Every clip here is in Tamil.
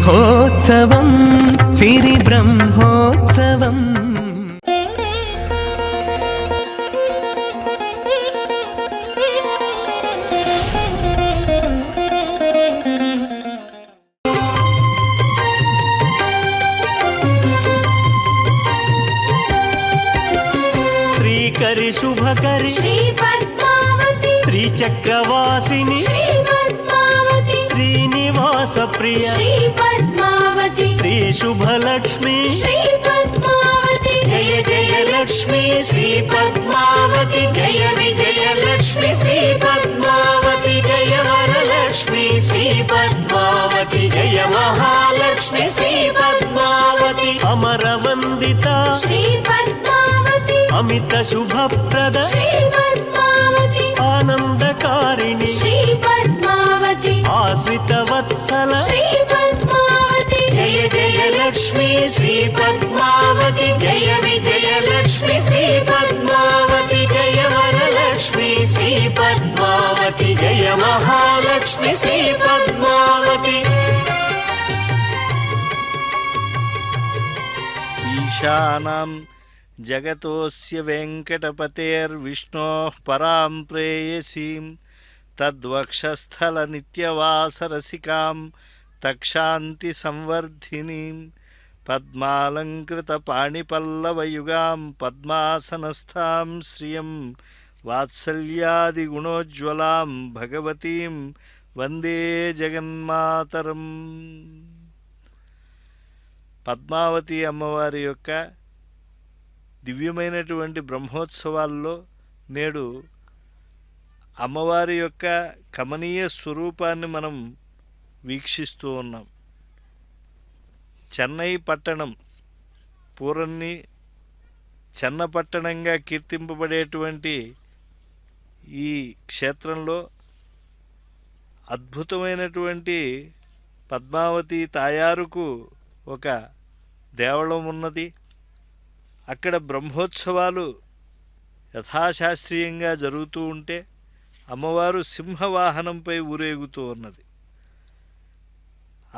బ్రహ్మోత్సవం సిరి బ్రహ్మోత్సవం. శ్రీకరి శుభకరి శ్రీ పద్మావతి శ్రీ చక్రవాసిని శ్రీ పద్మావతి శ్రీనివాస ప్రియ శ్రీ పద్మావతి శ్రీ శుభలక్ష్మి శ్రీ పద్మావతి జయ జయ లక్ష్మి శ్రీ పద్మావతి జయ విజయ లక్ష్మి శ్రీ పద్మావతి జయ వరలక్ష్మి శ్రీ పద్మావతి జయ మహాలక్ష్మి శ్రీ పద్మావతి అమరవందిత శ్రీ పద్మావతి అమిత శుభప్రద శ్రీ పద్మావతి ఆనందకారిణి శ్రీ పద్మావతి ఆశ్రిత వత్సల శ్రీ పద్మావతి జయ జయ లక్ష్మి శ్రీ పద్మావతి జయ విజయ లక్ష్మి శ్రీ పద్మావతి జయ వరలక్ష్మి శ్రీ పద్మావతి జయ మహాలక్ష్మి శ్రీ పద్మావతి. ఈశానాం జగతోస్య వెంకటపతేర్విష్ణోః పరాం ప్రేయసీం తద్వక్షస్థల నిత్యవాసరసికాం తక్షాంతి సంవర్ధినీం పద్మాలంకృత పాణిపల్లవయుగాం పద్మాసనస్థాం శ్రియం వాత్సల్యాదిగుణోజ్వలాం భగవతీం వందే జగన్మాతరం. పద్మావతి అమ్మవారి యొక్క దివ్యమైనటువంటి బ్రహ్మోత్సవాల్లో నేడు అమ్మవారి యొక్క కమనీయ స్వరూపాన్ని మనం వీక్షిస్తూ ఉన్నాం. చెన్నై పట్టణం పూర్వన్ని చెన్నపట్టణంగా కీర్తింపబడేటువంటి ఈ క్షేత్రంలో అద్భుతమైనటువంటి పద్మావతి తాయారుకు ఒక దేవళం ఉన్నది. అక్కడ బ్రహ్మోత్సవాలు యథాశాస్త్రీయంగా జరుగుతూ ఉంటే అమ్మవారు సింహవాహనంపై ఊరేగుతూ ఉన్నది.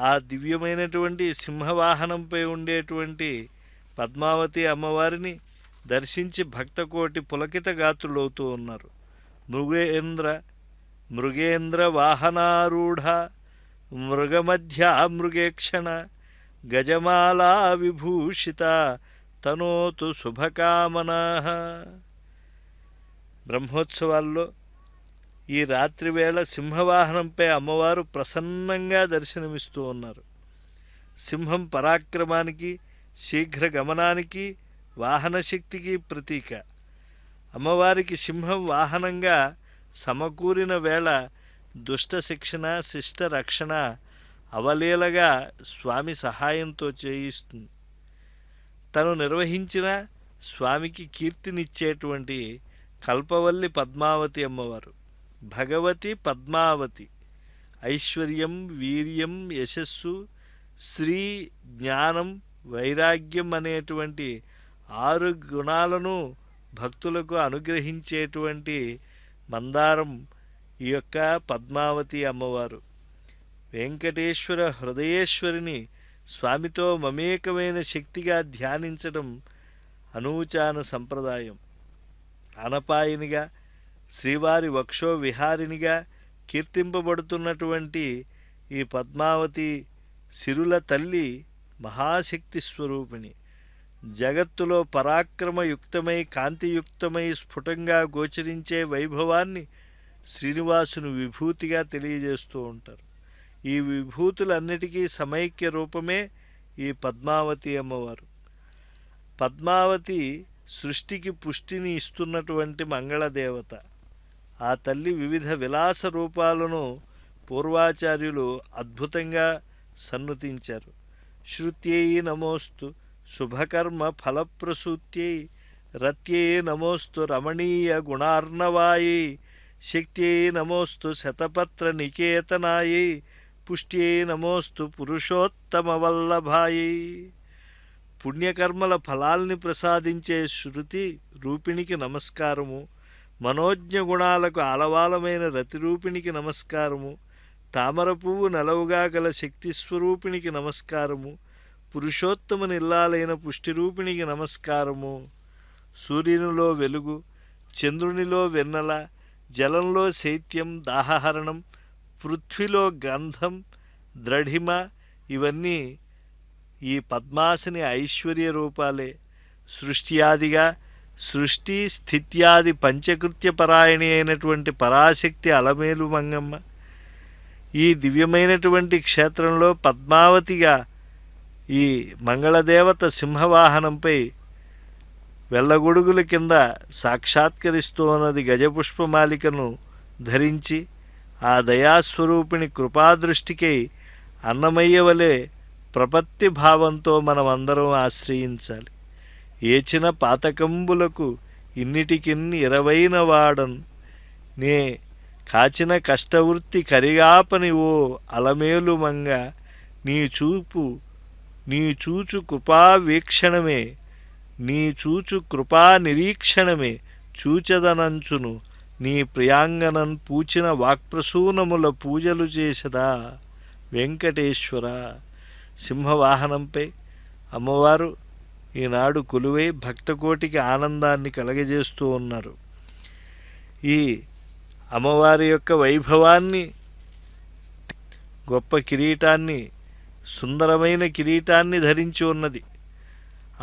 ఆ దివ్యమైనటువంటి సింహవాహనంపై ఉండేటువంటి పద్మావతి అమ్మవారిని దర్శించి భక్తకోటి పులకిత గాత్రులవుతూ ఉన్నారు. మృగేంద్ర వాహనారూఢ మృగమధ్యా మృగేక్షణ గజమాలా విభూషిత తనోతు శుభకామనాః. బ్రహ్మోత్సవాల్లో ఈ రాత్రివేళ సింహవాహనంపై అమ్మవారు ప్రసన్నంగా దర్శనమిస్తూ ఉన్నారు. సింహం పరాక్రమానికి శీఘ్ర గమనానికి వాహనశక్తికి ప్రతీక. అమ్మవారికి సింహం వాహనంగా సమకూరిన వేళ దుష్ట శిక్షణ శిష్ట రక్షణ అవలీలగా స్వామి సహాయంతో చేయిస్తుంది. తను నిర్వహించిన స్వామికి కీర్తినిచ్చేటువంటి కల్పవల్లి పద్మావతి అమ్మవారు. భగవతి పద్మావతి ఐశ్వర్యం వీర్యం యశస్సు శ్రీ జ్ఞానం వైరాగ్యం అనేటువంటి 6 గుణాలను భక్తులకు అనుగ్రహించేటువంటి మందారం ఈ యొక్క పద్మావతి అమ్మవారు. వెంకటేశ్వర హృదయేశ్వరిని స్వామితో మమేకమైన శక్తిగా ధ్యానించడం అనూచాన సంప్రదాయం. అనపాయినిగా శ్రీవారి వక్షో విహారినిగా కీర్తింపబడుతున్నటువంటి ఈ పద్మావతి సిరుల తల్లి మహాశక్తి స్వరూపిణి. జగత్తులో పరాక్రమయుక్తమై కాంతియుక్తమై స్ఫుటంగా గోచరించే వైభవాన్ని శ్రీనివాసుని విభూతిగా తెలియజేస్తూ ఉంటారు. ఈ విభూతులన్నిటికీ సమైక్య రూపమే ఈ పద్మావతి అమ్మవారు. పద్మావతి సృష్టికి పుష్టిని ఇస్తున్నటువంటి మంగళదేవత. ఆ తల్లి వివిధ విలాస రూపాలను పూర్వాచార్యులు అద్భుతంగా సన్నుతించారు. శృత్యై నమోస్తు శుభకర్మ ఫలప్రసూత్యై రత్యై నమోస్తు రమణీయ గుణార్ణవాయై శక్త్యై నమోస్తు శతపత్ర నికేతనాయై పుష్ట్యై నమోస్తు పురుషోత్తమవల్లభాయై. పుణ్యకర్మల ఫలాల్ని ప్రసాదించే శృతి రూపిణికి నమస్కారము. మనోజ్ఞ గుణాలకు ఆలవాలమైన రతిరూపిణికి నమస్కారము. తామర పువ్వు నలవుగా గల శక్తి స్వరూపిణికి నమస్కారము, పురుషోత్తమ నిల్లాలైన పుష్టిరూపిణికి నమస్కారము. సూర్యునిలో వెలుగు, చంద్రునిలో వెన్నెల, జలంలో శైత్యం దాహహరణం, పృథ్వీలో గంధం ద్రఢిమ, ఇవన్నీ ఈ పద్మాసని ఐశ్వర్య రూపాలే. సృష్ట్యాదిగా సృష్టి స్థిత్యాది పంచకృత్య పరాయణి అయినటువంటి పరాశక్తి అలమేలు మంగమ్మ ఈ దివ్యమైనటువంటి క్షేత్రంలో పద్మావతిగా ఈ మంగళదేవత సింహవాహనంపై వెళ్ళగొడుగుల కింద సాక్షాత్కరిస్తూ ఉన్నది. గజపుష్పమాలికను ధరించి ఆ దయాస్వరూపిణి కృపాదృష్టికై అన్నమయ్య వలె ప్రపత్తి భావంతో మనమందరం ఆశ్రయించాలి. ఏచిన పాతకంబులకు ఇన్నిటికిన్ని 20 వాడన్, నే కాచిన కష్టవృత్తి కరిగాపని ఓ అలమేలు మంగ, నీ చూచు కృపా వీక్షణమే, నీ చూచు కృపా నిరీక్షణమే చూచదనంచును, నీ ప్రియాంగనన్ పూచిన వాక్ప్రసూనముల పూజలు చేసదా వెంకటేశ్వర. సింహవాహనంపై అమ్మవారు ఈనాడు కొలువై భక్తకోటికి ఆనందాన్ని కలగజేస్తూ ఉన్నారు. ఈ అమ్మవారి యొక్క వైభవాన్ని, గొప్ప కిరీటాన్ని, సుందరమైన కిరీటాన్ని ధరించి ఉన్నది.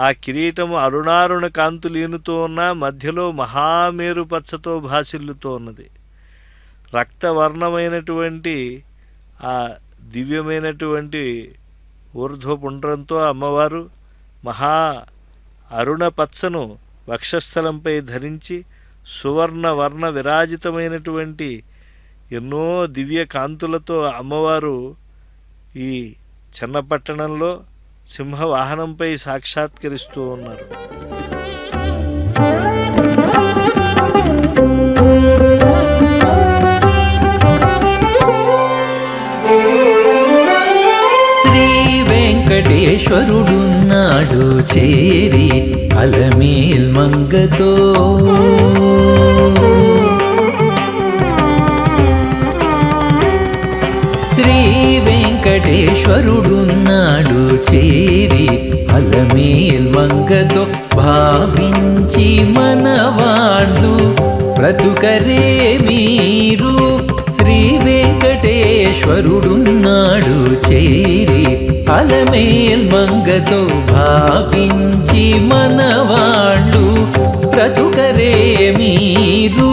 ఆ కిరీటము అరుణారుణ కాంతులీనుతూ ఉన్న మధ్యలో మహామేరు పచ్చతో భాసిల్లుతూ ఉన్నది. రక్తవర్ణమైనటువంటి ఆ దివ్యమైనటువంటి ఊర్ధ్వపుండ్రంతో అమ్మవారు మహా అరుణ పచ్చను వక్షస్థలంపై ధరించి సువర్ణ వర్ణ విరాజితమైనటువంటి ఎన్నో దివ్య కాంతులతో అమ్మవారు ఈ చన్నపట్టణంలో సింహవాహనంపై సాక్షాత్కరిస్తూ ఉన్నారు. శ్రీ వెంకటేశ్వరుడున్నాడు చేరి అలమేల్ మంగతో, శ్రీ వెంకటేశ్వరుడున్నాడు చేరి అలమేల్ మంగతో, భావించి మనవాళ్ళు బ్రతుకరే మీరు. శ్రీ వెంకటేశ్వరుడున్నాడు చేరి అలమేల్ మంగతో, భావించి మనవాళ్ళు బ్రతుకరే మీరు.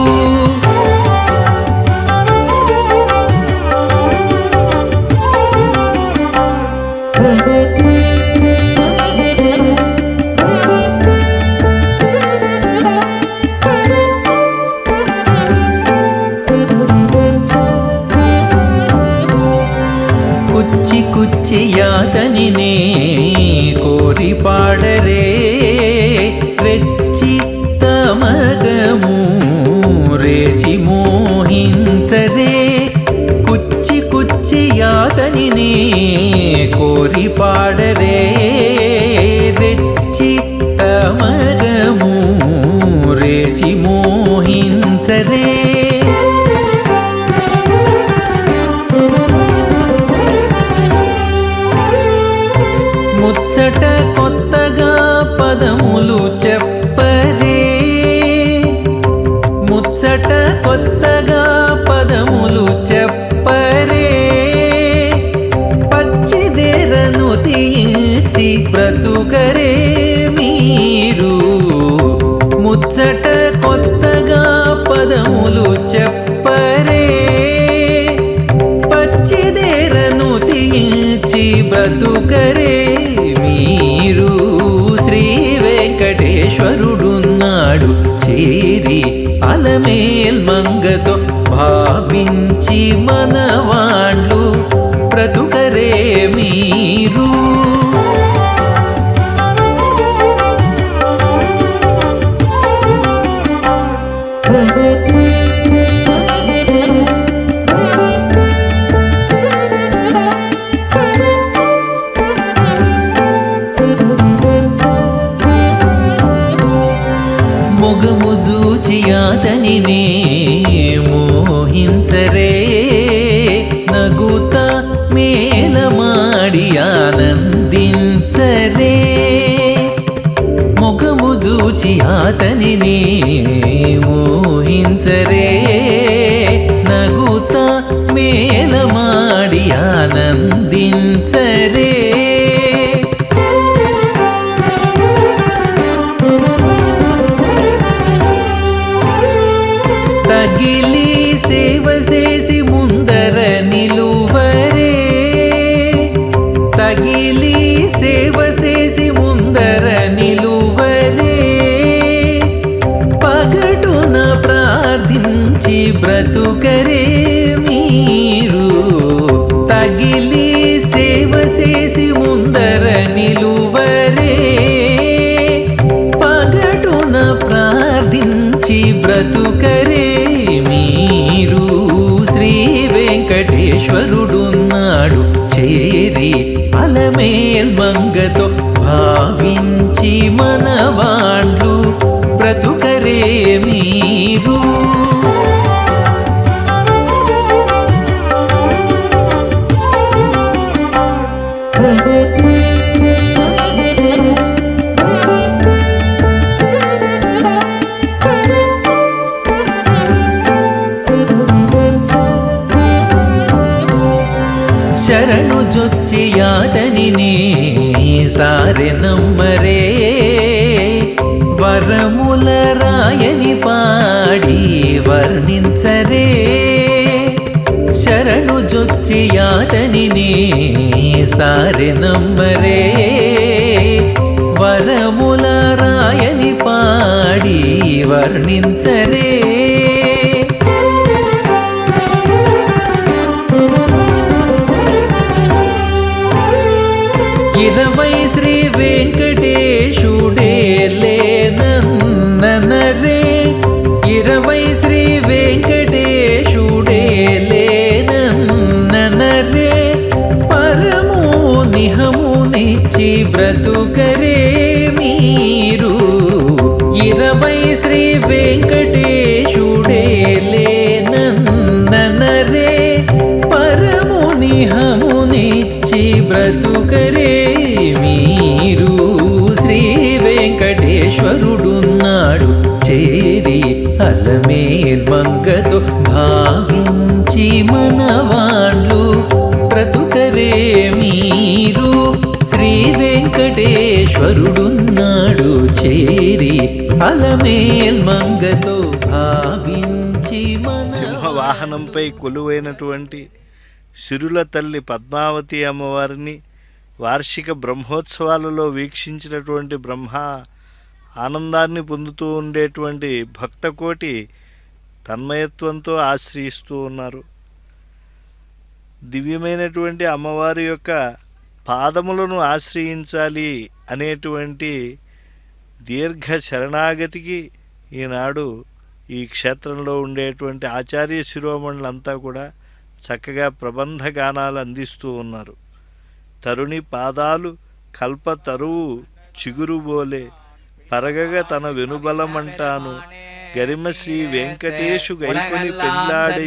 కుచ్చి కుచ్చి యాతనినే కోరి పాడరే, రెచ్చి తమగము రేచి మోహించరే. కుచ్చి కుచ్చి యాతనినే కోరి పాడరే, రెచ్చి తమగము రేచి మోహించరే. ముచ్చట కొత్తగా పదములు చెప్పరే, ముచ్చట కొత్తగా పదములు చెప్పరే. పచ్చిదేరను తీర్చి బ్రతుకరే మీరు. ముచ్చట కొత్తగా పదములు చెప్పరే, పచ్చిదేరను తీర్చి బ్రతుకరే మీరు. శ్రీ వెంకటేశ్వరుడున్నాడు చేరి అలమేల్ మంగతో, భావించి మనవాళ్ళు బ్రతుకరే మీరు. మొగము జూచి అతనినే మోహించరే, అతనిని మోహించరే నగుత మేలమాడి ఆనందించరే తగిలి సేవ చేసి ముందర నిలువరే తగిలి సేవ చేసి ముందర నిలువరే పగటున ప్రార్థించి బ్రతుకరే మీరు తగిలి సేవ చేసి ముందర నిలువరే పగటున ప్రార్థించి బ్రతుకరే మీరు శ్రీ వెంకటేశ్వరుడున్నాడు చేరి అలమేల్ మంగతో భావించి మనవాండ్లు బ్రతుకరే మీరు శరణు జొచ్చి యాతనిని సారె నమ్మరే వరముల రాయని పాడి వర్ణించరే శరణు జొచ్చి యాతనిని సారె నమ్మరే వరముల రాయని పాడి వర్ణించరే ఇరవై శ్రీ వెంకటేశుడే లేనన్నరే ఇరవై శ్రీ వెంకటేశుడే లేనన్నరే పరము నిహమునిచ్చి బ్రతుకరే మీరు ఇరవై శ్రీ వెంకటేశుడే లేనన్నరే పరము నిహమునిచ్చి బ్రతుకరే మీరు శ్రీ వెంకటేశ్వరుడున్నాడు చేరి అలమేల్ మంగతో భావించి మనవాండ్లు బ్రతుకరే మీరు శ్రీ వెంకటేశ్వరుడున్నాడు చేరి అలమేల్ మంగతో భావించి సింహవాహనంపై కొలువైనటువంటి సిరుల తల్లి పద్మావతి అమ్మవారిని వార్షిక బ్రహ్మోత్సవాలలో వీక్షించినటువంటి బ్రహ్మ ఆనందాన్ని పొందుతూ ఉండేటువంటి భక్తకోటి తన్మయత్వంతో ఆశ్రయిస్తూ ఉన్నారు. దివ్యమైనటువంటి అమ్మవారి యొక్క పాదములను ఆశ్రయించాలి అనేటువంటి దీర్ఘ శరణాగతికి ఈనాడు ఈ క్షేత్రంలో ఉండేటువంటి ఆచార్య శిరోమణులంతా కూడా చక్కగా ప్రబంధ గానాలు అందిస్తూ ఉన్నారు. తరుణి పాదాలు కల్ప తరువు చిగురుబోలే పరగగ తన వెనుబలమంటాను గరిమ శ్రీ వెంకటేశు గైకొని పెళ్ళాడే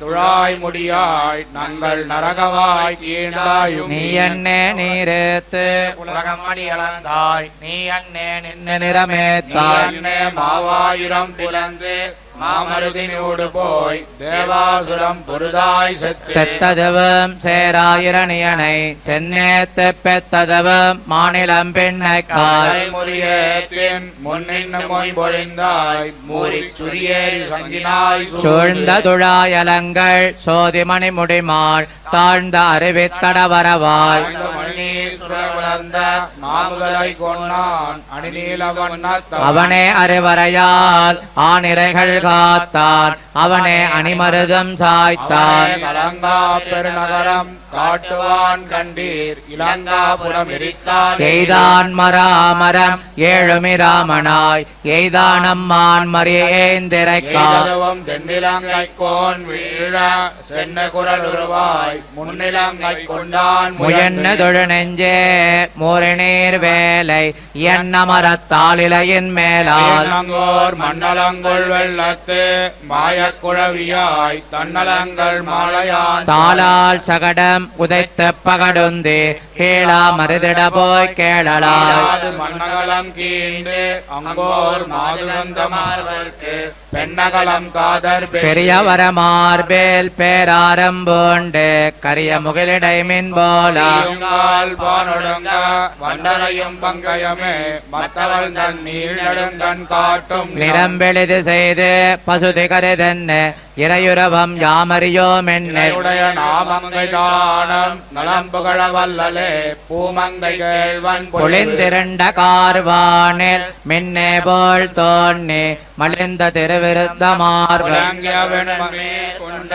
துழாய் முடியாய் நங்கள் நரகவாய் கீண்டாயும் நீ அண்ணே நீரேத்து உலகம் மணி அளந்தாய் நீ அண்ணே நின்று நிறமேத்தாய் அண்ணே மாவாயிரம் புலந்து மாமருதினோடு போய் தேவாசுரம் பொருதாய் செத்ததவம் சேராயிரணியனை சென்னேத்த பெத்ததவம் மாநிலம் பெண்ணை காய் முறியேத்தின் முன்னின்னு மொய் பொழிந்தாய் மூறி சுரியேறி சங்கினாய் சூழ்ந்த துழாயலங்கள் சோதிமணி முடிமாள் தாழ்ந்த அறிவித்தட வரவாய் அவனே அறிவரையால் ஆனிரைகள் காத்தான் அவனே அணிமருதம் சாய்த்தான் கலங்கா பெருநகரம் காட்டுவான் கண்டீர் இலங்காபுரம் எரித்தான் எய்தான் மராமரம் ஏழுமிராமனாய் எய்தான் அம்மான் மரியேந்திரைக்காவும் தென்னிலங்கை கோன் வீழ சென்ன குரல் உருவாய் முன்னிலங்கை கொண்டான் முயன்ன தொழு நெஞ்சே மூரிநீர் வேலை எண்ணமரத்தாலிலையின் மேலால் நங்கோர் மண்டலங்குள் வெள்ளத்து மாயக்குழவியாய் தன்னலங்கள் மாலையான் தாளால் சகடம் உதைத்த பகடுந்தி கீழா மருதிட போய் கேளலால் மன்னகலம் கீண்டு அங்கோர் மாதுகந்த மார்வர்க்கு பெண்ணகலம் காதர் பெரியவர மார்பேல் பேராரம்பூண்டு கரிய முகிலிடை மின் போலா பானொடுங்க வண்டனையும் பங்கயமே மத்தவள் தன் நீள் நெடுங்கண் காட்டும் நிறம்பெளிது செய்து பசுதி கருதென்ன இறையுறவம் யாமறியோம் உடைய நாமங்கை தானம் நலம் புகழ வல்லலே பூமங்கை கேள்வன் பொழிந்திரண்ட கார்வானில் மின்னே போல் தோன்னி மலிந்த திருவிருத்த மார்பன் கொண்ட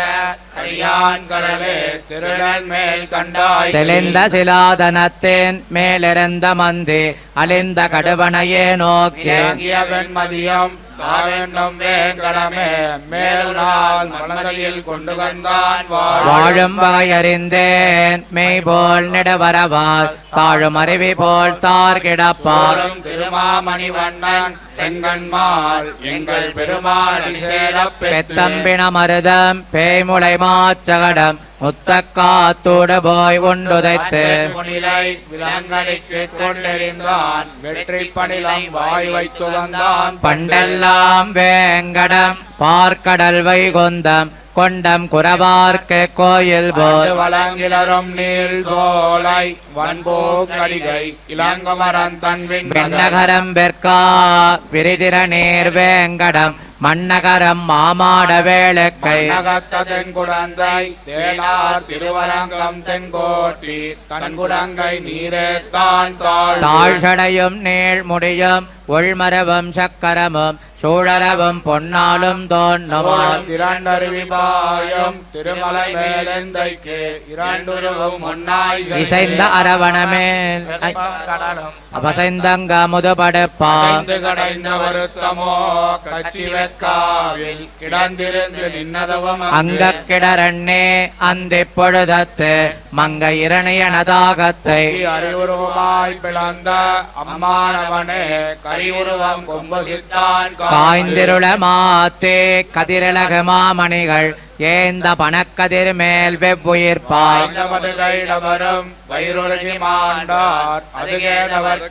கரியான் கடலே திருடல் மேல் கண்டாய் தெளிந்த சிலாதனத்தின் மேலிருந்த மந்தி அலிந்த கடுவனையே நோக்கி வெண்மதியம் தாவென்னும் வேங்கடமே மேல் நாள் மனதையில் கொண்டு வந்தான் வாழும் வகை அறிந்தேன் மெய் போல் நெடுவரவார் தாழும் அருவி போல் தார் கிடப்பார் திருமாமணி வண்ணன் செங்கன்மால் எங்கள் பெருமாடி சேரப் பெத்தம்பின மருதம் பேய்முளை மாச்சகடம் முத்தக்காத்தூடு போய் உண்டுதைத்து முனிலை விலங்கடிக்கு கொண்டெறிந்தான் வெற்றி பணிலம் வாய் வைத்து வந்தான் பண்டெல்லாம் வேங்கடம் பார்க்கடல் வைகுந்தம் கொண்டம் குறவார்க்கு கோயில் போல் வழங்கிலரும் நீள் சோலை வன்போக்கடிகை இளங்குமரன் தன் விண்ணகரம் வெற்கா விரிதிர நீர் வேங்கடம் மண்ணகரம் மாமாட வேளக்கை நகத்ததென் குடந்தை தேனார் திருவரங்கம் தென்கோட்டி தன் குடங்கை நீரே தான் தாழ்சடையும் நீள் முடியும் உள்மரவும் சக்கரமும் சூழரவும் பொன்னாலும் தோன்றுமாம் திரண்டருவி பாயும் திருமலை மேலெந்தைக்கு இரண்டுருவும் ஒன்னாய் இசைந்த அரவணமேல் அபசைந்தங்க முதுபடுப்பாம் கடைந்த வருத்தமோ கட்சி வெக்காவில் கிடந்திருந்து நின்னதவம் அங்க கிடரண்ணே அந்த பொழுதத்து மங்க இரணியனதாகத்தை அறிவுருவமாய் பிளந்த அம்மானவனே கரிவுருவம் கொம்பு சித்தான் காய்ந்திருள மாத்தே கதிரழகு மாமணிகள் ஏந்த பணக்கதிர் மேல் வெவ்வுயிர்ப்பாய் கைடவரும் வயிறுருகி மாண்டார் அதுகேதவர்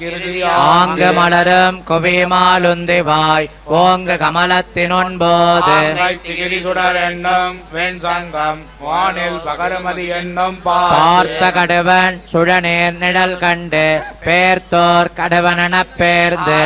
ஆங்கு மலரும் குவிமாலுந்திவாய் ஓங்கு கமலத்தினொன்போது திகிரி சுடர் என்னும் வெண் சங்கம் வானில் பகரமதி என்னும் பார்த்த கடுவன் சுழநீர் நிழல் கண்டு பேர்த்தோர் கடுவனென பேர்ந்து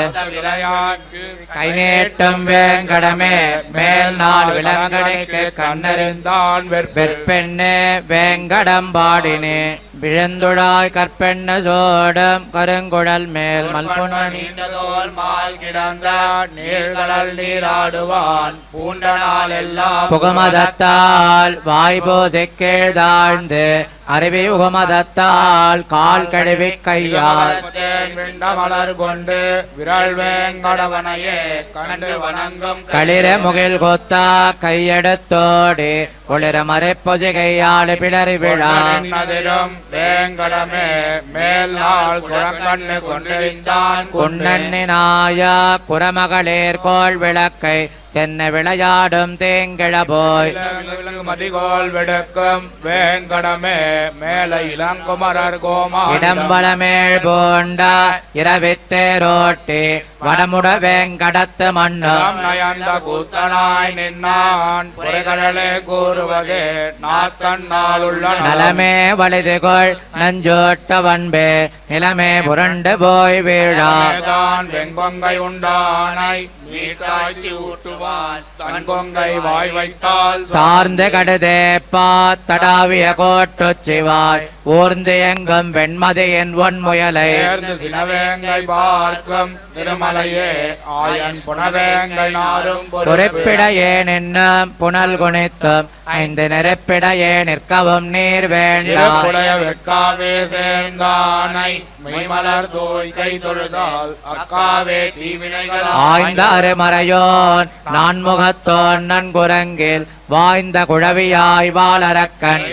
கை நீட்டும் வேங்கடமே மேல் நாள் விலங்கடைக்கு கண்ணறிந்தான் வெற்பெண்ணே வேங்கடம்பாடினே விழுந்துடாய் கற்பெண்ண சோடம் கருங்குழல் மேல் மல்புண நீண்டதோர் மால் கிடந்த நீழ்கடல் நீராடுவான் பூண்ட நாள் எல்லாம் புகமதத்தால் வாய்போசை கீழ்தாழ்ந்து அருவி உகமதத்தால் கால் கழுவி கையால் மலர் கொண்டு விரல் வேங்கடவனையே கண்டு வணங்கும் களிர முகில் கொத்தா கையெடுத்தோடி ஒளிர மறைப்பொசி கையால் பிளறி விழா வேங்கடமே மேல் நாள் குழங்கண்ணு கொண்டிருந்தான் குன்னண்ணினாயா குரமகளேர் கோள் விளக்கை சென்ன விளையாடும் தேங்கிழ போய் மதிகோல் வெடுக்கும் வேங்கடமே மேல இளங்குமரர் கோமா இடம்பலமேள் போண்டா இரவித்தேரோட்டி வடமுட வேங்கடத்து மண்ணும் நயந்த கூத்தனாய் நின்னான் புரைகடலே கூறுவதே நாத்தன் நாளுள்ள நலமே வலிதுகொள் நஞ்சோட்ட வன்பே நிலமே புரண்டு போய் வீழான் வெங்கொங்கை உண்டானை மீட்டாய்ச்சி ஊட்டுவான் தன் கொங்கை வாய் வைத்தால் சார்ந்து கடுதேப்பா தடாவிய கோட்டுச்சிவாய் ஊர்ந்து எங்கும் வெண்மதியின் ஒன்முயலை சேர்ந்து சினவேங்கை பார்க்கும் திருமலையே ஆயன் புனவேங்கை நாரும் பொறுப்பிடையே நின்னும் புனல் குணித்தும் ஐந்து நெருப்பிடையே நிற்கவும் நீர் வேண்டாம் வெட்காவே சேர்ந்தானை மெய்மலர் தோய் கை தொழுதால் அக்காவே தீவினைகள் ஆய்ந்த அருமறையோன் நான்முகத்தோன் நன்குரங்கில் வாய்ந்த குழவியாய் வாழறக்கன்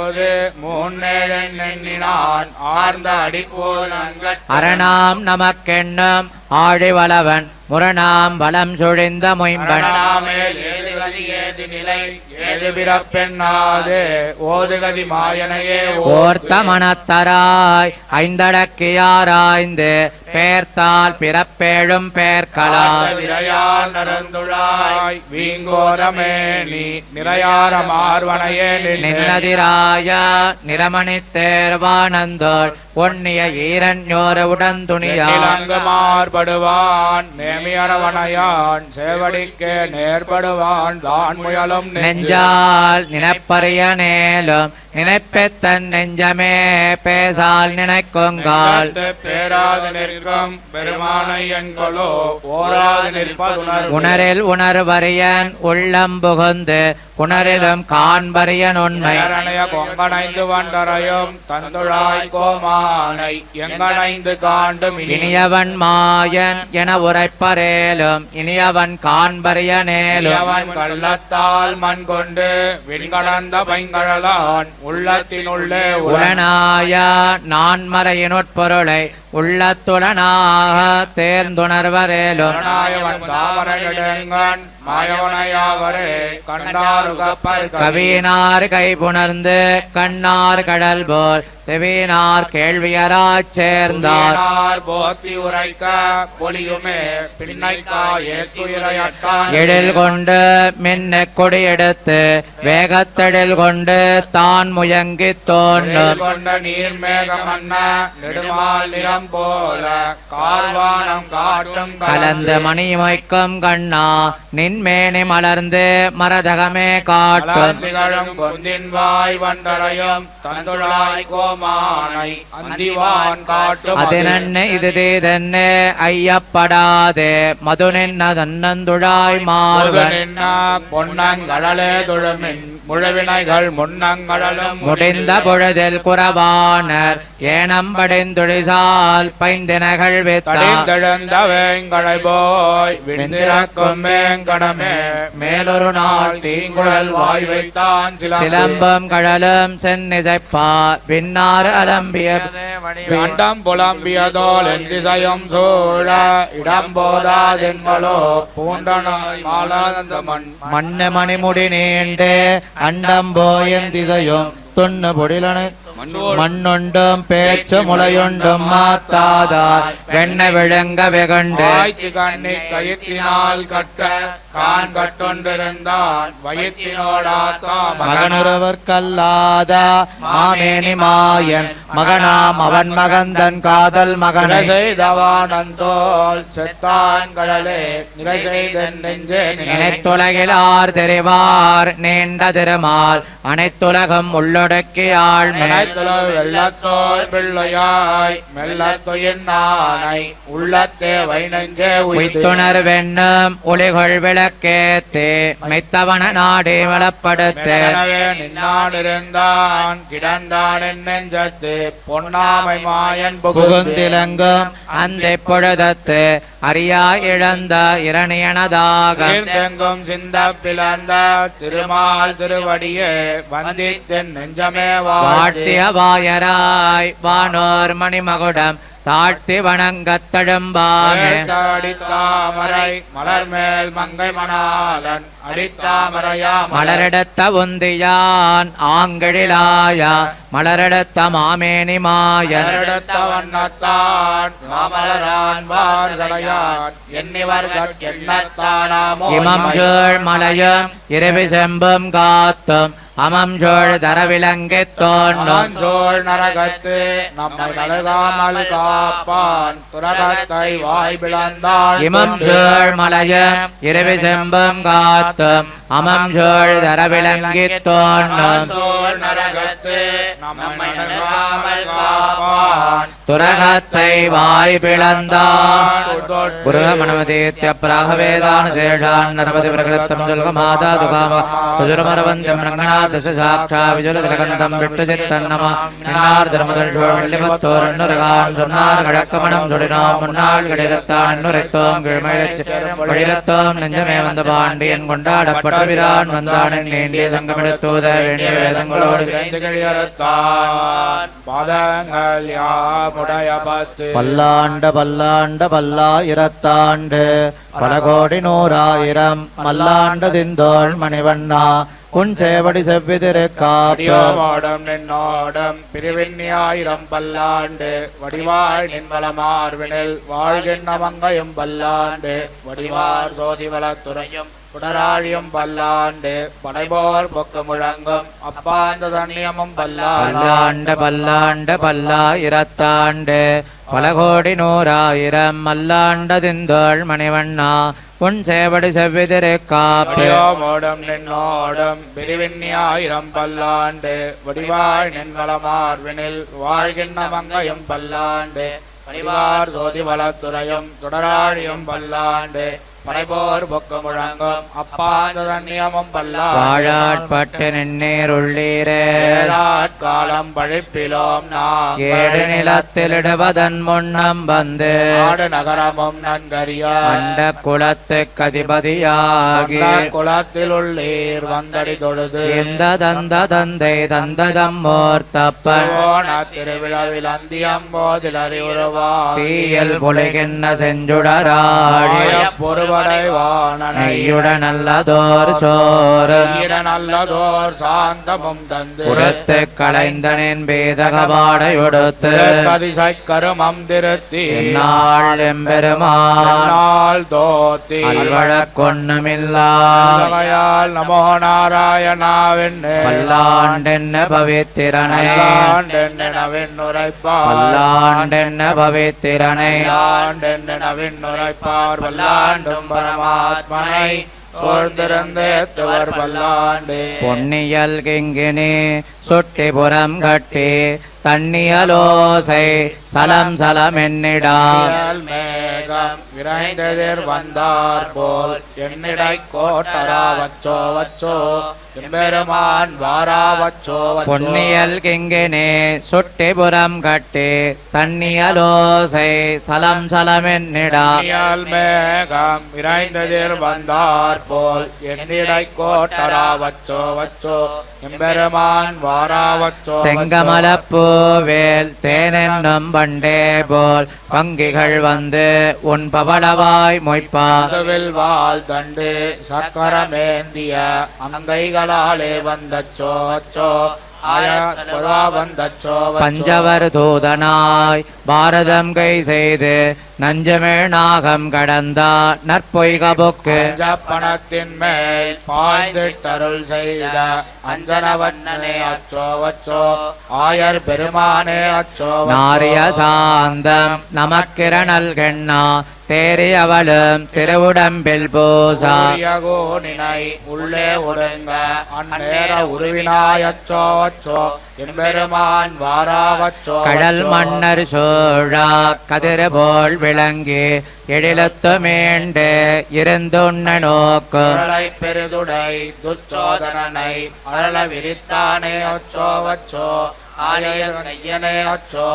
போது முன்னேழன் எண்ணினான் ஆர்ந்த அடிப்போதங்கள் அரணாம் நமக்கென்னும் ஆழிவளவன் முரணாம் வளம் சுழிந்த மொயம்பன் மேல் ஏதுகதி ஏது நிலை ஏது பிறப்பெண்ணாது ஓதுகதி மாயனையே ஓர்த்த மனத்தராய் ஐந்தடக்கியாராய்ந்து பேர்த்தால் பிறப்பேழும் பேர்களால் விரையார் நரந்துழாய் வீங்கோரமேனி நிறையார மார்வனையே நின்னதிராய நிறமணி தேர்வானந்தோள் பொன்னிய ஈரண்யோர உடந்துணியான் மார்படுவான் நேமியரவனையான் சேவடிக்கே நேர்படுவான் தான் முயலும் நெஞ்சால் நினைப்பறிய நேலும் நினைப்பெத்தன் நெஞ்சமே பேசால் நினைக்குங்கால் பேராது நிற்கும் பெருமானை என்கொலோ ஓராது நிற்பதுணர் உணரில் உணர்வரியன் உள்ளம் புகுந்து உணரிலும் காண்பரியன் உண்மை கொங்கணைந்து வண்டரையும் தந்துழாய் கோமானை எங்கணைந்து காண்டும் இனியவன் மாயன் என உரைப்பரேலும் இனியவன் காண்பரியனேலும் அவன் கள்ளத்தால் மண் கொண்டு விண்கடந்த பைங்கழலான் உள்ளத்தினுள்ளே உளனாய நான்மறையினுட்பொருளை உள்ளத்துடனாக தேர்ந்துணர்வரேலும் தாமரையிடங்கண் மாயவனையாவரே கண்டாருகப்பர் கவினார் கைபுணர்ந்து கண்ணார் கடல் போல் செவினார் கேள்வியராச் சேர்ந்தார் போத்தி உரைக்க பொலியுமே பின்னைக்கா ஏத்துயிரையட்டான் எழில் கொண்டு மின்ன கொடி எடுத்து வேகத்தெழில் கொண்டு தான் முயங்கித் தோன்றும் கொண்ட நீர்மேகமன்ன நெடுமால் நிறம் போல கார்வானம் காட்டும் கலந்து மணிமொய்க்கும் கண்ணா நின்மேனி மலர்ந்து மரதகமே காட்டும் திகழும் கொந்தின் வாய் வண்டரையும் தந்துழாய் கோமானை அந்திவான் காட்டும் அதினன்னு இது தீதன்னு ஐயப்படாதே மது நின்ன தன்னந்துழாய் மார்வன் பொன்னங்கடலே துழுமின் முழவினைகள் முன்னங்கடலும் முடிந்த பொழுதில் குறவானர் ஏனம்படிந்துழிசால் பைந்தினகள் வித்தெழுந்த வேங்கடை போய் விண்திறக்கும் வேங்கடமே மேலொரு நாள் தீங்குழல் வாய் வைத்தான் சிலம்பம் கடலும் சென்னிசைப்பா பின்னாறு அலம்பிய அண்டம் புலம்பியதோல் எந்திசையும் சூழ இடம் போதாதென்களோ பூண்டனாய் மாலானந்த மண்ணு மணிமுடி நீண்டு அண்டம் போயின் திசையும் தொன்னு பொடிலனை மண்ணுண்டும் பேச்சு முளையுண்டும் மாத்தாதார் வெண்ண விழுங்க வெகண்டு கண்ணி கயிற்றினால் கட்ட கான் கட்டொண்டிருந்தான் வயிற்றினோடாத்தா மகனொருவர் கல்லாத மாமேனி மாயன் மகனாம் அவன் மகந்தன் காதல் மகனை செய்தவானந்தோல் செத்தான் கடலே நிறை செய்தன் நெஞ்சே நினைத்துலகில் ஆர் தெரிவார் நீண்ட திருமால் அனைத்துலகம் உள்ளொடுக்கி ஆழ்மை வெள்ளத்தோர் பிள்ளையாய் மெல்லத்தொயின் நானை உள்ளத்தே வைநெஞ்சே உய்த்துணர் வெண்ணும் ஒளிகொள் விளக்கேத்தே மெத்தவன நாடே வளப்படுத்து நின்னானிருந்தான் கிடந்தான் என் நெஞ்சத்து பொன்னாமை மாயன் புகுந்திலங்கும் அந்த பொழுதத்து அறியா இழந்த இரணியனதாக எங்கும் சிந்த பிளந்த திருமால் திருவடியே வந்தித்தென் நெஞ்சமே வாழ்த்திய வாயராய் வானோர் மணிமகுடம் தாழ்த்தி வணங்கத் தழும்பாமே தாமரை மலர் மேல் மங்கை மணாலன் அடித்தாமரையா மலரெடுத்த உந்தியான் ஆங்கழிலாயா மலரெடுத்த மாமேனி மாயன் எடுத்த வண்ணத்தான் மாமலரான் வார்சடையான் எண்ணிவர்கெண்ணத்தானாமோ இமம் சூழ் மலையும் இரவி செம்பும் காத்தும் அமம் சோழ் தரவிலங்கித் தோன்றும் சோழ் நரகத்து நம்மை நடுகாமல் காப்பான் துரகத்தை வாய் பிளந்தான் இமம் சோழ் மலையும் இரவி செம்பும் காத்தும் அமம் சோழ் தரவிலங்கித் தோன்றும் சோழ் நரகத்து நம்மை நடுகாமல் காப்பான் துரகத்தை வாய் பிளந்தான் குருகமணவதீத்ய பிராகவேதான சேஷான் நரபதி பிரகலத்தம் ஜல்க மாதா துகாம சுஜுரமரவந்தியம் ரங்கநாதச சாட்சா விஜுல திலகந்தம் விட்டு சித்தன்னமா நின்னார் தர்மதர்ஷோள்ளிமத்தோர் எண்ணுரகான் சொன்னார் கடக்கமணம் சுடினோம் முன்னாள் கிடைத்தான் எண்ணுரைத்தோம் கீழ்மழிலத்தோம் நெஞ்சமே வந்த பாண்டியன் கொண்டாடப்பட்ட விரான் வந்தான் நீண்டிய சங்கமிடத்தூத வேண்டிய வேதங்களோடு பாதங்கள் யாமுடைய பத்து பல்லாண்ட பல்லாண்ட பல்லாயிரத்தாண்டு பல கோடி நூறாயிரம் மல்லாண்ட திந்தோள் மணிவண்ணா உன் சேவடி செவ்விதிருக்காப்பியோடும் நின்னோடும் பிரிவின்னியாயிரம் பல்லாண்டு வடிவாய் நின்வளமார்வினில் வாழ்கின்ற மங்கையும் பல்லாண்டு வடிவார் சோதிவளத்துறையும் புடராழியும் பல்லாண்டு படைபோர் பொக்கு முழங்கும் அப்பாந்த தண்ணியமும் பல்லாண்ட பல்லாண்ட பல்லாயிரத்தாண்டு பல கோடி நூறாயிரம் மல்லாண்ட திந்தோள் மணிவண்ணா உன் சேவடி செவ்விதிருக்காப்பியோடும் நின்னோடும் பிரிவின்னியாயிரம் பல்லாண்டு வடிவாய் நின்வளமார்வினில் வாழ்கின்ற மங்கையும் பல்லாண்டு வடிவார் சோதிவளத்துறையும் தொடராழியும் பல்லாண்டு படைபோர் பொக்கு முழங்கும் அப்பாந்த தண்ணியமும் வாழாட்பட்டு நின்னீருள்ளீரேராட்காலம் பழிப்பிலோம் நாம் ஏடு நிலத்திலிடுவதன் முன்னம் வந்து நாடு நகரமும் நன்கறிய அண்ட குலத்து கதிபதியாகி குலத்தில் உள்ளீர் வந்தடி தொழுது எந்த தந்த தந்தை தந்ததம்மோர் தப்பன் திருவிழாவில் அந்தியம் போதில் அறிவுருவா தீயல் புலிகின்ற செஞ்சுடராழி நல்லதோர் சோறு நல்லதோர் சாந்தமும் தந்து உரத்து களைந்தனின் பேதகபாடையொடுத்து கதிசை கருமம் திருத்தி நாள் எம்பெருமாள் தோத்தி அல்வழக்கொன்னுமில்லால் நமோ நாராயணாவென்னு பல்லாண்டென்ன பவித்திரனை பல்லாண்டென்ன பவித்திரனை நவின்னுரைப்பார் வல்லாண்டும் பரமாத்மனை சோர்ந்திருந்தேத்துவர் பல்லாண்டு பொன்னியல் கிங்கினி சுட்டிபுரம் கட்டி தண்ணியலோசை சலம் சலம் என்னிடால் மேகம் விரைந்தெதிர் வந்தார் போல் என்னிடை கோட்டரா வச்சோ வச்சோ எம்பெருமான் வாரா வச்சோ பொன்னியல் கிங்கினி சுட்டிபுரம் கட்டி தண்ணியலோசை சலம் சலம் என்னிடால் மேகம் விரைந்தெதிர் வந்தார் போல் என்னிடை கோட்டரா வச்சோ வச்சோ எம்பெருமான் வாரா வச்சோ செங்கமலப்பூவேல் தேனென்னும் பண்டே போல் பங்கிகள் வந்து உன் பவளவாய் மொய்ப்பாவில் வாழ் தண்டு சக்கரமேந்திய அங்கைகளாலே வந்தச்சோ பஞ்சவர் தூதனாய் பாரதம் கை செய்து நஞ்சமிழ் நாகம் கடந்தா நற்பொய்கபுக்கு பணத்தின் மேல் பாய்ந்திட்டருள் செய்த அஞ்சனவண்ணனே அச்சோ வச்சோ ஆயர் பெருமானே அச்சோ நாரிய சாந்தம் நமக்கிரணல் கெண்ணா தேறி அவளும் திருவுடம்பில் பூசாகோனினை உள்ளே ஒடுங்க அந்நேர உருவினாயச்சோ வச்சோ எம்பெருமான் வாராவச்சோ கடல் மன்னர் சோழா கதிர் போல் விளங்கி எழிலத்து மீண்டு இருந்துண்ண நோக்கு பெருதுடை துச்சோதனனை அழல விரித்தானே அச்சோ வச்சோ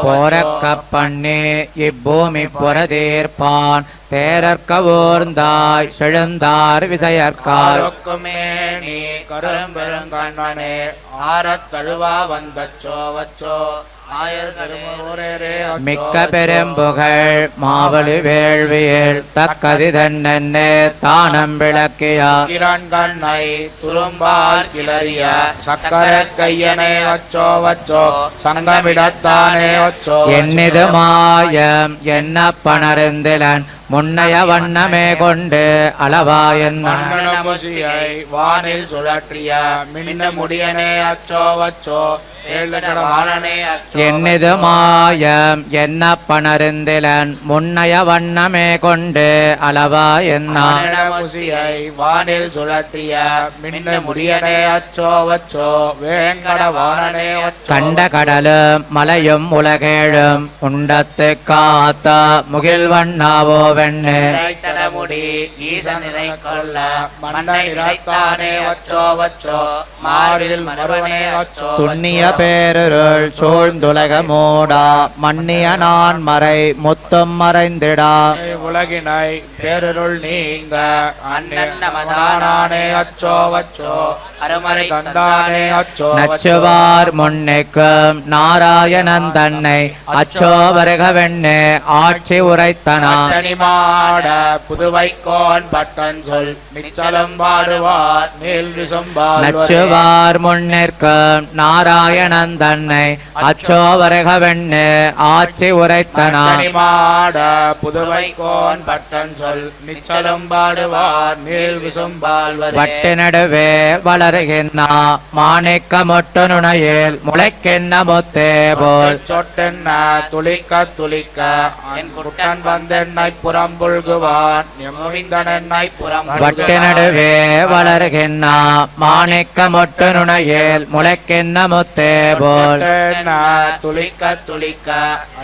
போரக்க பண்ணி இப்பூமி புறதீர்ப்பான் தேரற்க ஊர்ந்தாய் செழுந்தார் விசையற்காருக்குமேனி கரும்பெருங்கண்ணனே ஆரத்தழுவா வந்தச்சோ வச்சோ மிக்க பெரும்புகழ் மாவலி வேள்வியில் தக்கதி தன்னே தானம் விளக்கியான் கண்ணை துரும்பால் கிளறிய சக்கர கையனே அச்சோ வச்சோ சங்கமிடத்தானே அச்சோ என்னிது மாயம் என்ன பணருந்திலன் முன்னைய வண்ணமே கொண்டு அளவாயன் மன்னனமுசியை வானில் சுழற்றிய மின்ன முடியனே அச்சோ வச்சோ என்னது மாயம் என்ன பணருந்திலன் முன்னைய வண்ணமே கொண்டு அளவா முசியை வானில் சுழற்றிய மின்ன முடியனே அச்சோ வச்சோ வேங்கட வானனே கண்ட கடலும் மலையும் உலகேழும் உண்டத்து காத்த முகில் வண்ணாவோ வெண்ணு முடி ஈசனை கொல்ல மன்னை இறத்தானே வச்சோ வச்சோ மாறில் மறுவனே வச்சோ துண்ணிய பேருள் சூழ்ந்துலக மூடா மன்னிய நான் மறை முத்தம் மறைந்திடா உலகினை பேருள் நீங்க அன்னமதானே அச்சோ வச்சோ அருமறை தந்தானே அச்சோ நச்சுவார் முன்னைக்கும் நாராயணன் தன்னை அச்சோ வருக வெண்ணு ஆட்சி உரைத்தனா மாட புதுவைக்கோன் பட்டன் சொல் நிச்சலம் பாடுவார் மேல் விசம்பால் நச்சுவார் முன்னிற்கும் நாராயணன் தன்னை அச்சோ வருக வெண்ணு ஆட்சி உரைத்தனா மாட புதுவைக்கோன் பட்டன் சொல் நிச்சலம் பாடுவார் மேல் விசம்பால் வட்டு நடுவே வளருகின்றா மாணிக்க மொட்டு நுணையில் முளைக்கென்ன முத்தே போல் சொட்டென்ன துளிக்க துளிக்க என் குட்டன் வந்தென்னை புறம் புல்குவான் எம்மிந்தனென்னை புறம் வட்டு நடுவே வளருகின்றா மாணிக்க மொட்டு நுணையில் முளைக்கென்ன முத்தே போல் துளிக்க துளிக்க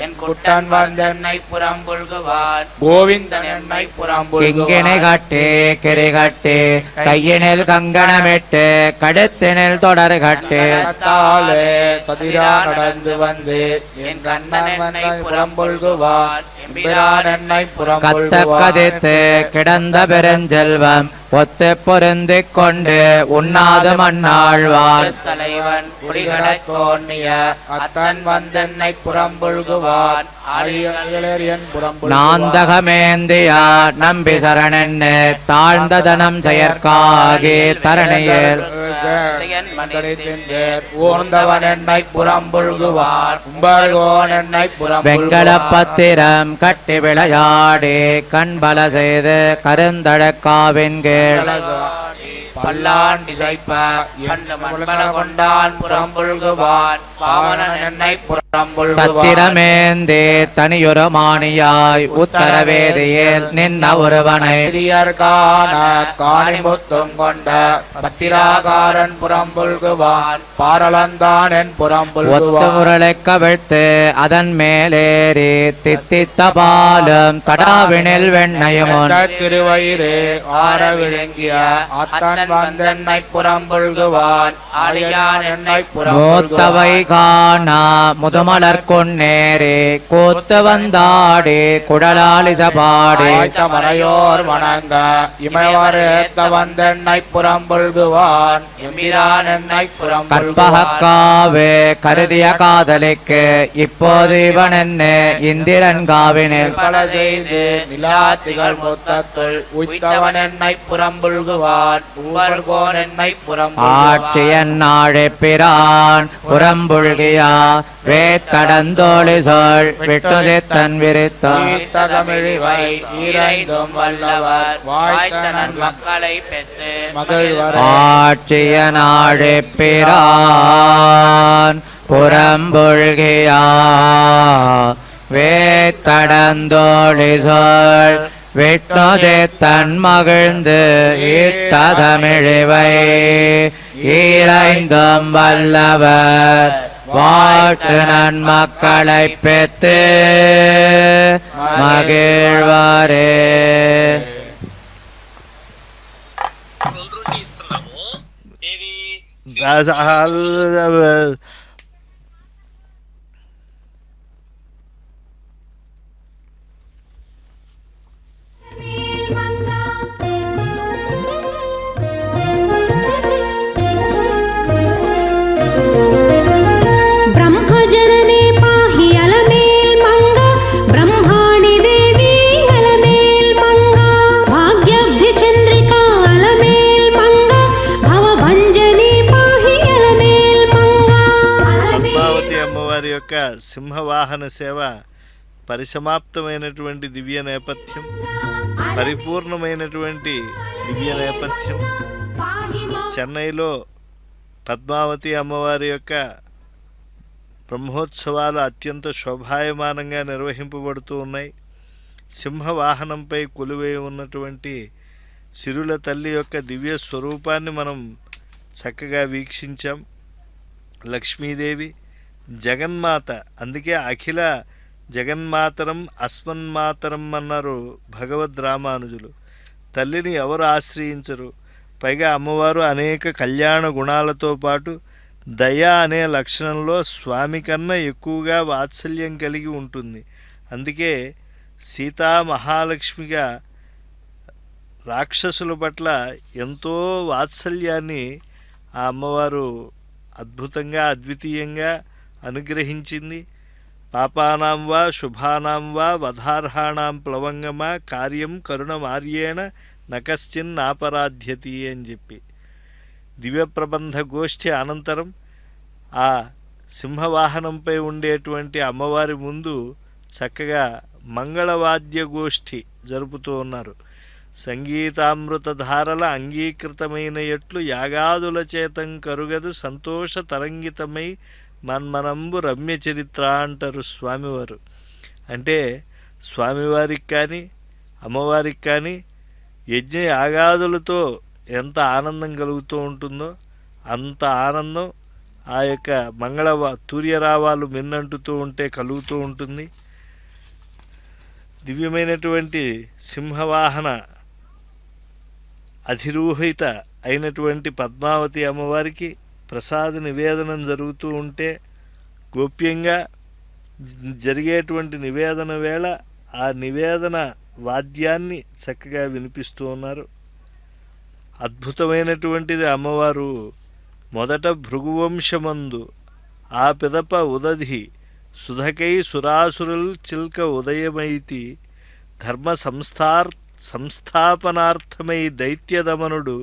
என் குட்டன் வந்தென்னை புறம் புல்குவான் கோவிந்தன் என்னை புறம் கிங்கினை கட்டி கிரி கட்டி கையினில் கங்கணமிட்டு கடுத்தினில் தொடர் கட்டி சதிரா நடந்து வந்து என் கண்ணன் என்னை புறம் புல்குவான் கத்த கதித்து கிடந்த பெருஞ்செல்வம் ஒத்து பொருந்திக் கொண்டு உண்ணாது மண்ணாழ்வான் தலைவன் குடிகளை தோன்னிய அத்தன் வந்தென்னை புறம்புல்குவான் நாந்தகமேந்தியா நம்பி சரணென்னு தாழ்ந்த தனம் செயற்காகி தரணியில் வெங்கல பத்திரம் கட்டி விளையாடி கண்பல செய்து கருந்தழக்காவின் கீழ் பல்லான் இசைப்ப கொண்டான் புறம்புல்குவான் பாவனன் என்னை புறம்புல்குவான் சத்திரமேந்தே தனியொரு மாணியாய் உத்தரவேதியில் நின்ன ஒருவனை காணி முத்தும் கொண்ட பத்திராகாரன் புறம்புல்குவான் பாரளந்தான் என் புறம்புல்குவான் ஒத்து முரளை கவிழ்த்து அதன் மேலேறி தித்தித்த பாலும் தடாவினில் வெண்ணையும் திருவயிறு ஆற விழுங்கிய அத்தன் வந்தென்னை புறம்புல்குவான் அழியான் என்னை மூத்தவை காணா முதுமலர் கொன்னேரே கோத்து வந்தாடி குடலாலிச பாடி மறையோர் வணங்க இமைவரேத்த வந்தென்னை புறம்புல்குவான் எம்பிரான் என்னை கற்பகக்காவே கருதிய காதலிக்கு இப்போது இவன் என்ன இந்திரன் காவினில் பல செய்து நிலாத்திகள் மொத்தத்துள் உய்த்தவன் என்னை புறம்புல்குவான் உவர்கோன் என்னை ஆட்சியன் நாழே பிரான் புறம்புல்கியா வேத்தடந்தோழி சொல் விட்டுதேத்தன் விரித்தமிழிவை ஈரைந்தும் வல்லவர் வாய்த்தனன் மக்களை பெற்று மகிழ்வர் ஆட்சிய நாழே பிரான் புறம்புல்கியா வேத்தடந்தோழி சொல் விட்டுதே தன் மகிழ்ந்து ஈட்டதமிழிவை ஈரைந்தும் வல்லவர் வாழ்த்து நன்மக்களை பெற்று மகிழ்வாரே. సింహవాహన సేవ పరిసమాప్తమైనటువంటి దివ్య నేపథ్యం, పరిపూర్ణమైనటువంటి దివ్య నేపథ్యం. చెన్నైలో పద్మావతి అమ్మవారి యొక్క బ్రహ్మోత్సవాలు అత్యంత శోభాయమానంగా నిర్వహింపబడుతూ ఉన్నాయి. సింహవాహనంపై కొలువై ఉన్నటువంటి సిరుల తల్లి యొక్క దివ్య స్వరూపాన్ని మనం చక్కగా వీక్షించాం. లక్ష్మీదేవి జగన్మాత, అందుకే అఖిల జగన్మాతరం అస్మన్మాతరం అన్నారు భగవద్ రామానుజులు. తల్లిని ఎవరు ఆశ్రయించరు? పైగా అమ్మవారు అనేక కళ్యాణ గుణాలతో పాటు దయ అనే లక్షణంలో స్వామి కన్నా ఎక్కువగా వాత్సల్యం కలిగి ఉంటుంది. అందుకే సీతా మహాలక్ష్మిగా రాక్షసుల పట్ల ఎంతో వాత్సల్యాన్ని ఆ అమ్మవారు అద్భుతంగా అద్వితీయంగా అనుగ్రహించింది. పాపానాం వా శుభానాం వా వధార్హాణాం ప్లవంగమా కార్యం కరుణమార్యేణ నకశ్చిన్ నాపరాధ్యతి అని చెప్పి దివ్య ప్రబంధ గోష్ఠి అనంతరం ఆ సింహవాహనంపై ఉండేటువంటి అమ్మవారి ముందు చక్కగా మంగళవాద్య గోష్ఠి జరుపుతూ ఉన్నారు. సంగీతామృత ధారల అంగీకృతమైన ఎట్లు యాగాదుల చేతం కరుగదు సంతోష తరంగితమై మన్మనంబు రమ్య చరిత్ర అంటారు స్వామివారు. అంటే స్వామివారికి కానీ అమ్మవారికి కానీ యజ్ఞ యాగాదులతో ఎంత ఆనందం కలుగుతూ ఉంటుందో అంత ఆనందం ఆ యొక్క తూర్యరావాలు మిన్నంటుతూ ఉంటే కలుగుతూ ఉంటుంది. దివ్యమైనటువంటి సింహవాహన అధిరూహిత అయినటువంటి పద్మావతి అమ్మవారికి ప్రసాద నివేదనం జరుగుతూ ఉంటే గోప్యంగా జరిగేటువంటి నివేదన వేళ ఆ నివేదన వాద్యాన్ని చక్కగా వినిపిస్తూ ఉన్నారు. అద్భుతమైనటువంటిది అమ్మవారు. మొదట భృగువంశమందు ఆ పిదప ఉదధి సుధకై సురాసురుల్ చిల్క ఉదయమైతి ధర్మ సంస్థాపనార్థమై దైత్యదమనుడు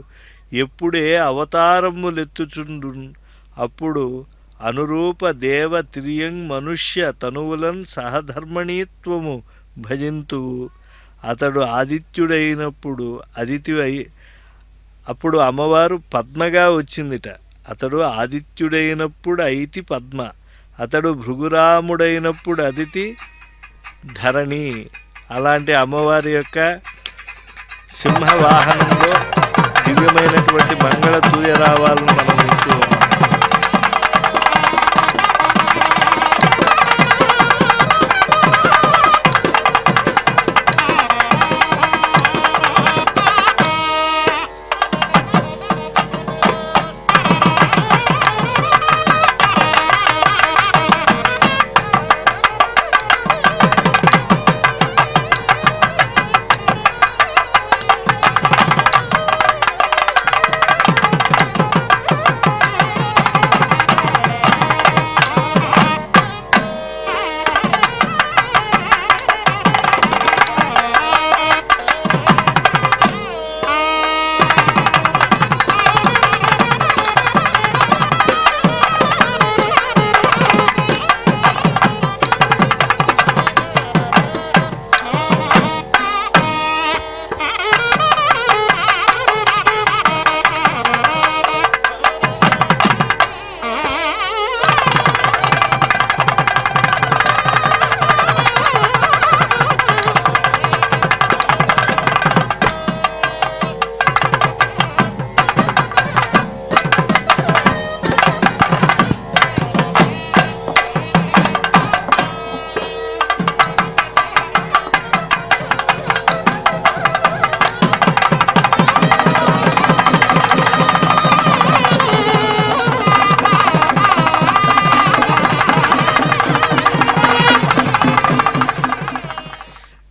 ఎప్పుడే అవతారములెత్తుచుండు అప్పుడు అనురూప దేవ తిరియం మనుష్య తనువులన్ సహధర్మణీత్వము భజింతు అతడు ఆదిత్యుడైనప్పుడు అప్పుడు అమ్మవారు పద్మగా వచ్చిందిట. అతడు ఆదిత్యుడైనప్పుడు అయితి పద్మ, అతడు భృగురాముడైనప్పుడు అదితి ధరణి. అలాంటి అమ్మవారి యొక్క సింహవాహనంలో దివ్యమైనటువంటి మంగళ తూయరావాలను మనం వింటూ ఉన్నాం.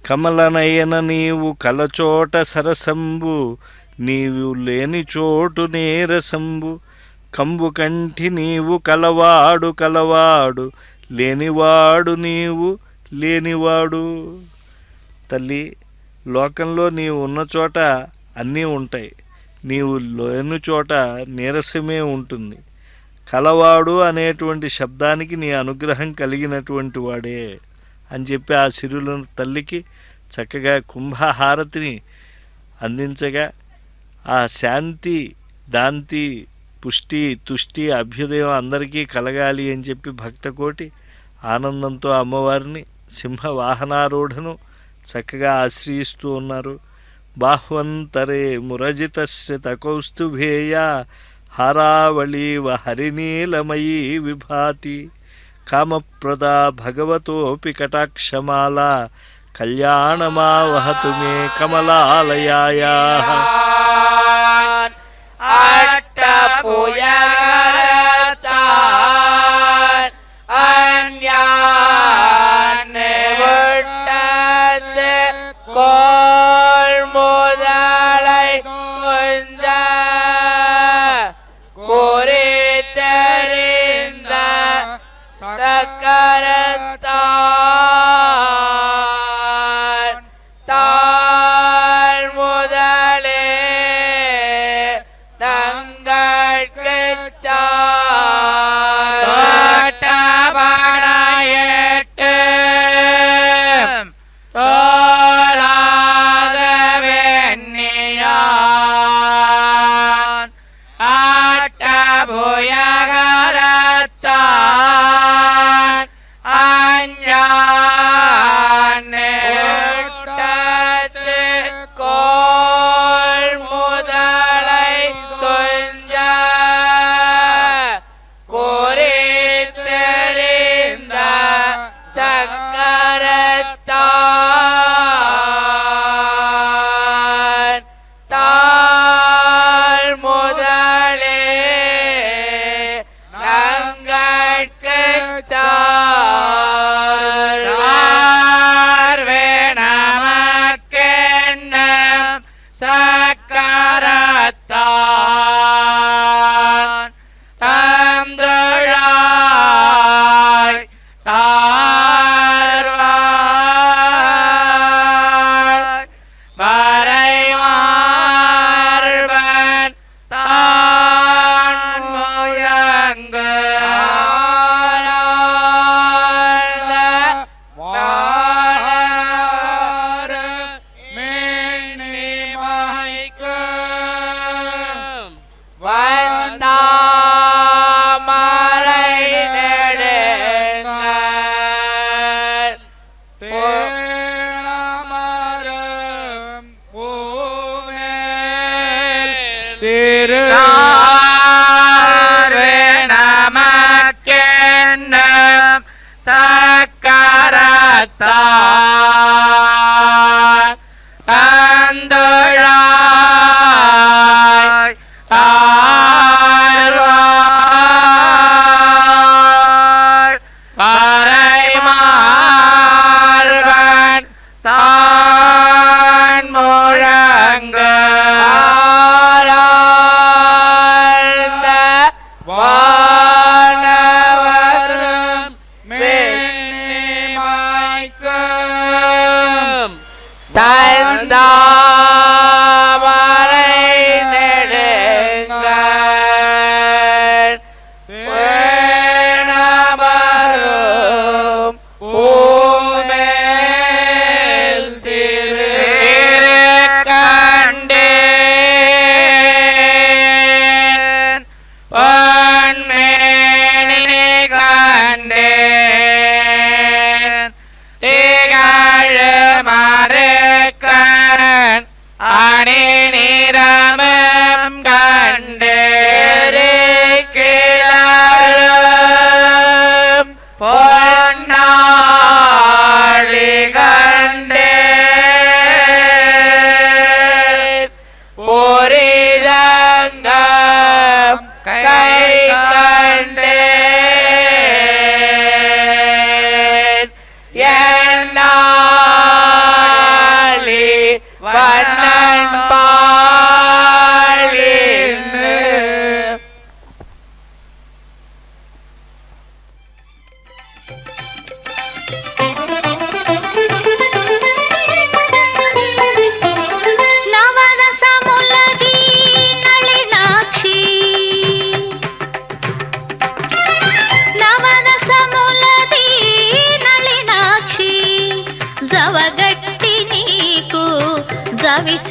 కమలనయన నీవు కలచోట సరసంబు నీవు లేని చోటు నేరసంబు కంబు కంఠి నీవు కలవాడు కలవాడు లేనివాడు నీవు లేనివాడు. తల్లి, లోకంలో నీవు ఉన్న చోట అన్నీ ఉంటాయి, నీవు లేని చోట నీరసమే ఉంటుంది. కలవాడు అనేటువంటి శబ్దానికి నీ అనుగ్రహం కలిగినటువంటి వాడే అని చెప్పి ఆ సిరుల తల్లికి చక్కగా కుంభహారతిని అందించగా ఆ శాంతి దాంతి పుష్టి తుష్టి అభ్యుదయం అందరికీ కలగాలి అని చెప్పి భక్తకోటి ఆనందంతో అమ్మవారిని సింహవాహనారూఢను చక్కగా ఆశ్రయిస్తూ ఉన్నారు. బాహ్వంతరే మురజితశ్రిత కౌస్తుభేయ హారావళీవ హరినీలమయీ విభాతి కామప్రదా భగవతోపి కటాక్షమాల కళ్యాణమావహతు మే కమలాలయాయాః.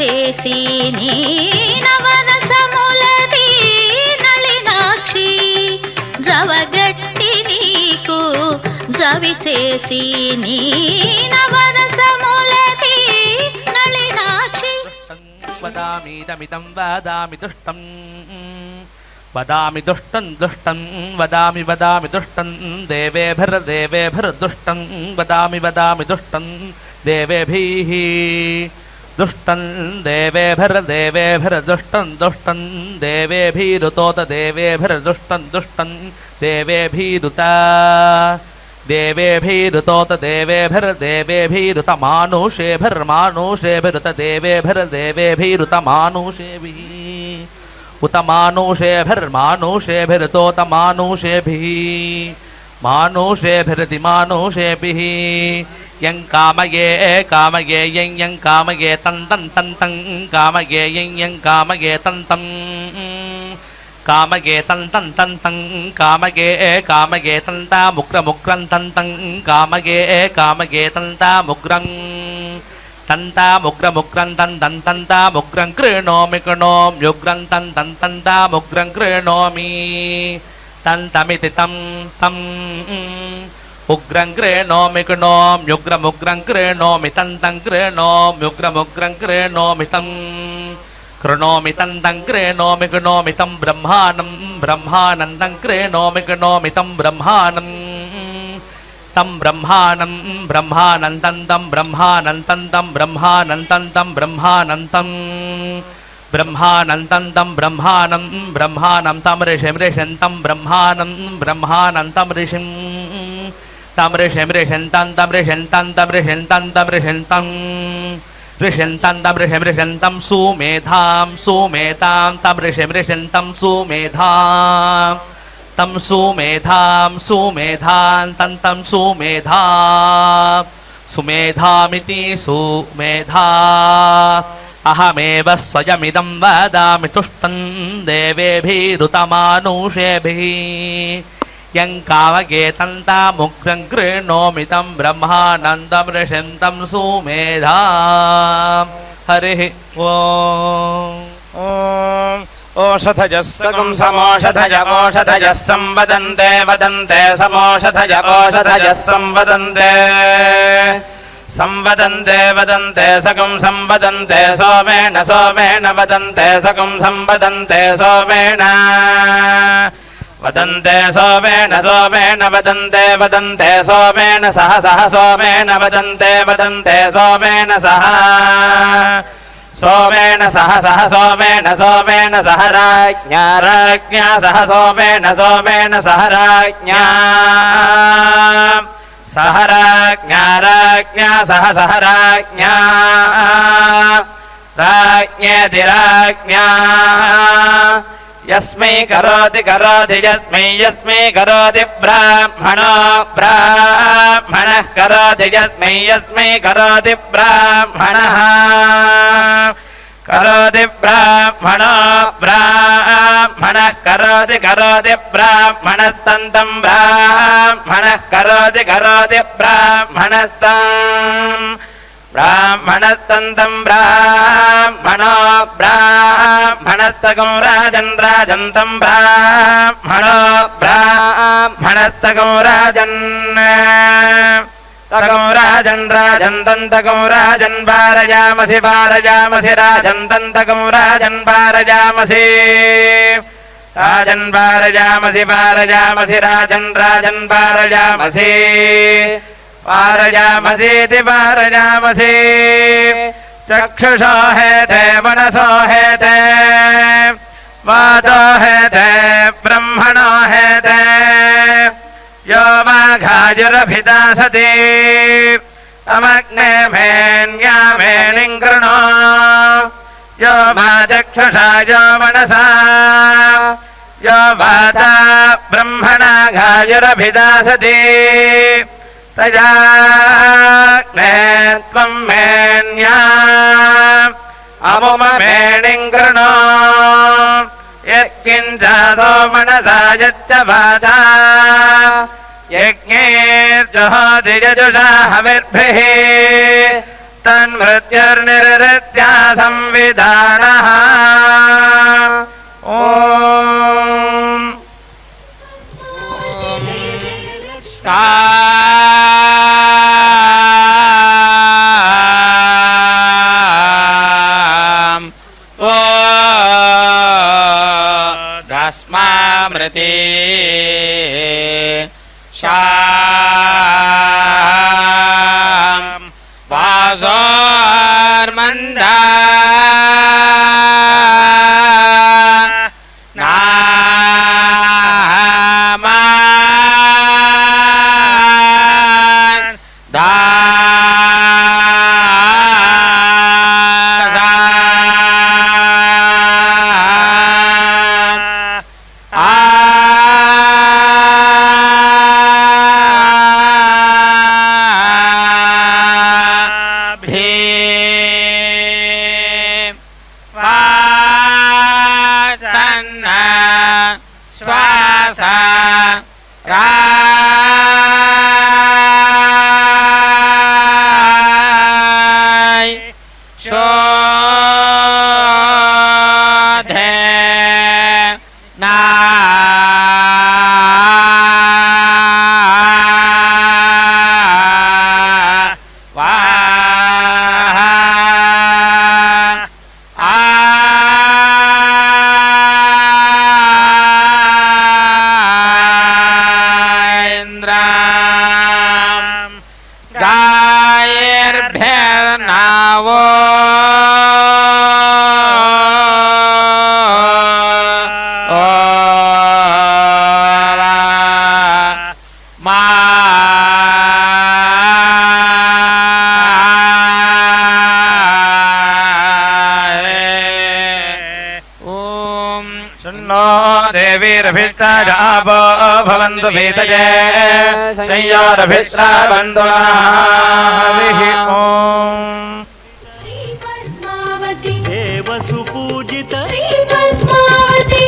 జవిసేసి నీ నవరసములది నళినాక్షి జవగట్టి నీకు జవిసేసి నీ నవరసములది నళినాక్షి వదామిదమిదం వదామి దుష్టం వదామి దుష్టం దుష్టం వదామి వదామి దుష్టం దేవేభిర్దేవేభిర్దుష్టం వదామి వదామి దుష్టం దేవేభిః దుష్టం దేవేభిర్దేవేభిర్దుష్టం దుష్టం దేవేభిరుతోత దేవేభిర్దుష్టం దుష్టం దేవేభిరుత దేవేభిరుతోత దేవేభిర్దేవేభిరుత మానుషేభిర్మానుషేభిరుత దేవేభిర్దేవేభిరుత మానుషేభిః उत मानुषेभिर्मानुषेभिरुतोत मानुषेभिः मानुषेभिरिति मानुषेभिः यं कामये कामये यं कामये तं तं तं तं कामये यं कामये तं तं कामये तं तं तं तं कामये कामये तं तामुग्रमुग्रं तं तं कामये कामये तं तामुग्रं तन्तामुग्रमुग्रं तं तन्तामुग्रं कृणोमि कृणोम्युग्रं तं तन्तामुग्रं कृणोमि तन्तमिति तं तं उग्रं कृणोमि कृणोम्युग्रमुग्रं कृणोमि तं कृणोम्युग्रमुग्रं कृणोमि तं कृणोमि तं कृणोमि कृणोमि तं ब्रह्माणं ब्रह्माणं तं कृणोमि कृणोमि तं ब्रह्माणं तं ब्रह्माणं ब्रह्माणं तं ब्रह्माणं तं ब्रह्माणं तं ब्रह्माणं तं ब्रह्माणं तं ब्रह्माणं ब्रह्माणं तं ऋषिं ऋषं तं ब्रह्माणं ब्रह्माणं तं ऋषिं ऋषं तं ऋषं तं ऋषं तं ऋषं तं ऋषं तं ऋषं ऋषं तं सुमेधां सुमेधां तं ऋषं तं सुमेधां तं सुमेधां सुमेधां तं सुमेधा सुमेधामिति सुमेधा अहमेव स्वयमिदं वदामि तुष्टं देवेभिरुतमानुषेभिः यं कामये तं तामुग्रं कृणोमि तं ब्रह्मानन्दं ऋषिं तं सुमेधा हरिः ॐ ओषधजः सकं समोषधज ओषधजः संवदन्ते वदन्ते समोषधज ओषधजः संवदन्ते संवदन्ते वदन्ते सकं संवदन्ते सोमेन सोमेन वदन्ते सकं संवदन्ते सोमेन वदन्ते सोमेन सोमेन वदन्ते वदन्ते सोमेन सह सह सोमेन वदन्ते वदन्ते सोमेन सह सोमेन सह सह सोमेन सोमेन सह राज्ञा राज्ञा सह सोमेन सोमेन सह राज्ञा सह राज्ञा राज्ञा सह सह राज्ञा राज्ञेति राज्ञा यस्मै करोति करोति यस्मै यस्मै करोति ब्राह्मणो ब्राह्मणः करोति यस्मै यस्मै करोति ब्राह्मणः करोति ब्राह्मणो ब्राह्मणः करोति करोति ब्राह्मणस्तन्तं ब्राह्मणः करोति करोति ब्राह्मणस्तम् ब्राह्मणस्तन्तं ब्राह्मणो ब्राह्मणस्तकं राजन् राजन्तं ब्राह्मणो ब्राह्मणस्तकं राजन् तकं राजन् राजन्तकं राजन् वारयामसि वारयामसि राजन्तकं राजन् वारयामसि राजन् वारयामसि वारयामसि राजन् राजन् वारयामसि वारयामसीति वारयामसि चक्षुषो हेते मनसो हेते वाचो हेते ब्रह्मणो हेते यो वाघायुरभिदासति तमग्ने मेन्यामेनिं कृणो यो वा चक्षुषा यो मनसा यो वाचा ब्रह्मणा घायुरभिदासति तयाग्ने त्वं मेन्या अमुममेनिं कृणो यत्किञ्चासो मनसा यच्च वाचा यज्ञैर्जुहोति यजुषा हविर्भिः तन्मृत्युर्निरृत्या संविधानः ॐ दस्मामृते शां वासोर्मन्दा देवीरभिष्टाजापो भवन्तु भीतये संयोरभिश्रावन्तु हरिः ॐ देवसुपूजित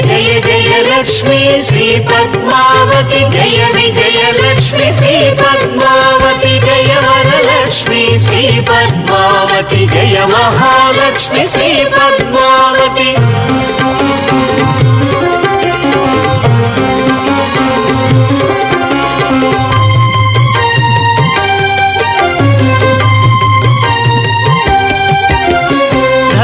जय जय लक्ष्मी श्री पद्मावती जय विजय लक्ष्मी श्री पद्मावती जय वरलक्ष्मी श्री पद्मावती जय महालक्ष्मी श्री पद्मावती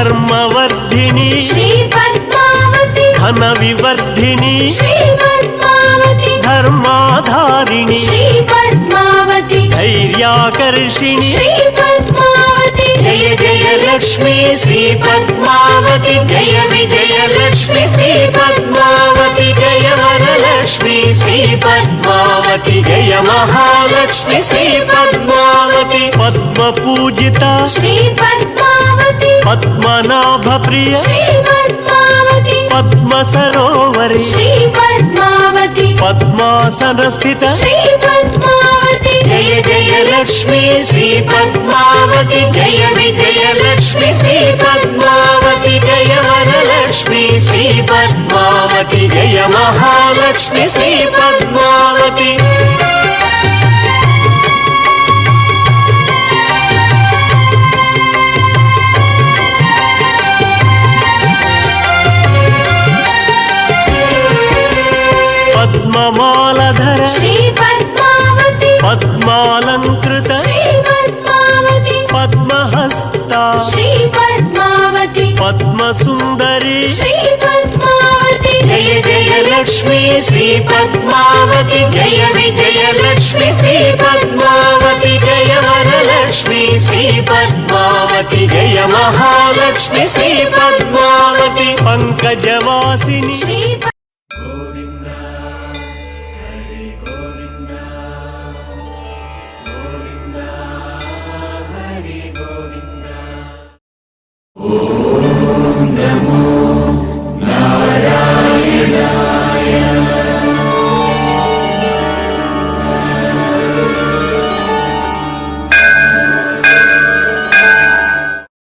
धर्मवर्धिनी श्री पद्मावती धन विवर्धिनी श्री पद्मावती धर्माधारिणी श्री पद्मावती धैर्याकर्षिणी श्री पद्मावती जय जय लक्ष्मी श्री पद्मावती जय विजय लक्ष्मी श्री पद्मावती जय वरलक्ष्मी श्री पद्मावती जय महालक्ष्मी श्री पद्मावती पद्म पूजिता श्री पद्मावती पद्मनाभ प्रिय श्री पद्मावती पद्म सरोवरी श्री पद्मावती पद्मासन स्थित श्री पद्मावती जय जय लक्ष्मी श्री पद्मावती जय विजय लक्ष्मी श्री पद्मावती जय वरलक्ष्मी श्री पद्मावती जय महालक्ष्मी श्री पद्मावती पद्ममालधर श्री पद्मावती पद्मालंकृत श्री पद्मावती पद्महस्ता श्री पद्मावती पद्मसुंदरी श्री पद्मावती जय जय लक्ष्मी श्री पद्मावती जय विजय लक्ष्मी श्री पद्मावती जय वरलक्ष्मी श्री पद्मावती जय महालक्ष्मी श्री पद्मावती पंकजवासिनी श्री